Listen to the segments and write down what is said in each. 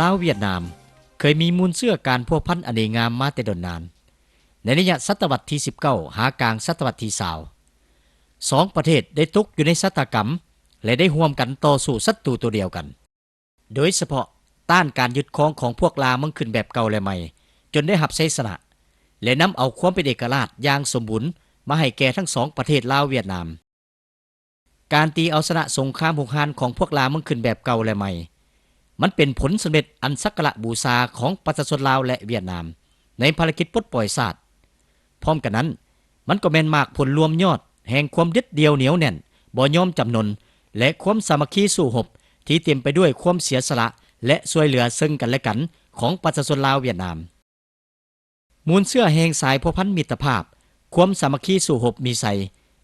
ลาวเวียดนามเคยมีมูลเชื่อการพัวพันอเนกงามมาแต่ดนนานในระยะศตวรรษที่19หากลางศตวรรษที่20สองประเทศได้ตกอยู่ในชะตากรรมและได้ร่วมกันต่อสู้ศัตรูตัวเดียวกันโดยเฉพาะต้านการยึดครองของพวกลาวมั่งขึ้นแบบเก่าและใหม่จนได้รับชัยชนะและนำเอาความเป็นเอกราชอย่างสมบูรณ์มาให้แก่ทั้งสองประเทศลาวเวียดนามการตีเอาชนะสงครามหุกฮานของพวกลาวมั่งขึ้นแบบเก่าและใหม่มันเป็นผลสำเร็จอันสักการะบูชาของประชาชนลาวและเวียดนามในภารกิจปลดปล่อยชาติพร้อมกันนั้นมันก็แม่นมากผลรวมยอดแห่งความยึดเดียวเหนียวแน่นบ่ยอมจำนนและความสามัคคีสู้รบที่เต็มไปด้วยความเสียสละและช่วยเหลือซึ่งกันและกันของประชาชนลาวเวียดนามมูลเชื่อแห่งสายพัวพันมิตรภาพความสามัคคีสู้รบมีใส่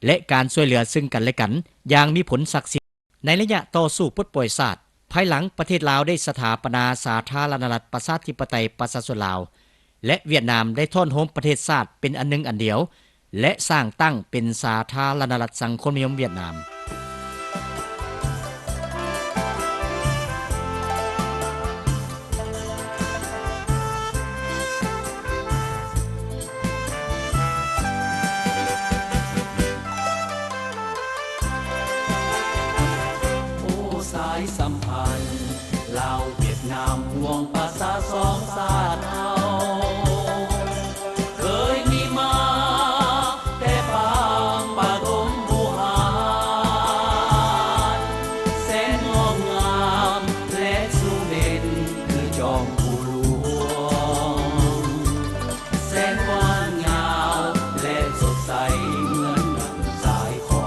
และการช่วยเหลือซึ่งกันและกันอย่างมีผลศักดิ์สิทธิ์ในระยะต่อสู้ปลดปล่อยชาติภายหลังประเทศลาวได้สถาปนาสาธารณรัฐประชาธิปไตยประชาชนลาวและเวียดนามได้ท่อนโฮมประเทศชาติเป็นอันหนึ่งอันเดียวและสร้างตั้งเป็นสาธารณรัฐสังคมนิยมเวียดนามสายสัมพันธ์ลาวเวียดนามห่วงภาษาสองชาติเฮาเคยมีมาแต่ปางปฐมบูหารแสนงดงามและสุเด่นคือจอมผู้หลวงแสนหวานงามและสดใสเหมือนดั่งสายขอ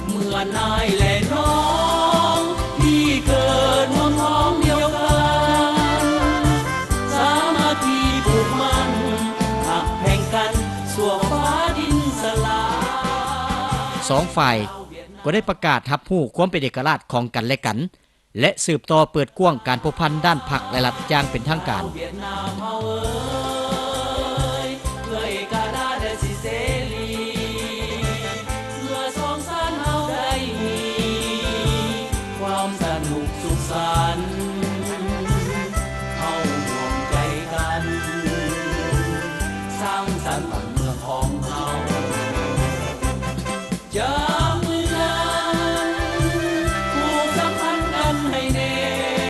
เมื่อนายและน้องที่เกิดร่วมท้องเดียวกันสามัคคีผูกมัดหักแพ่งกันสั่วฟ้าดินสลายสองฝ่ายก็ได้ประกาศรับรู้ความเป็นเอกราชของกันและกันและสืบต่อเปิดกว้างการพัวพันด้านพรรคและรัฐอย่างเป็นทางการเวียดนามเฮาเพื่อเอกราชและสิเสรีเพื่อสองชาติเฮาได้มีความสนุกสุขสันต์เฮารวมใจกันสร้างสรรค์บ้านเมืองของเฮา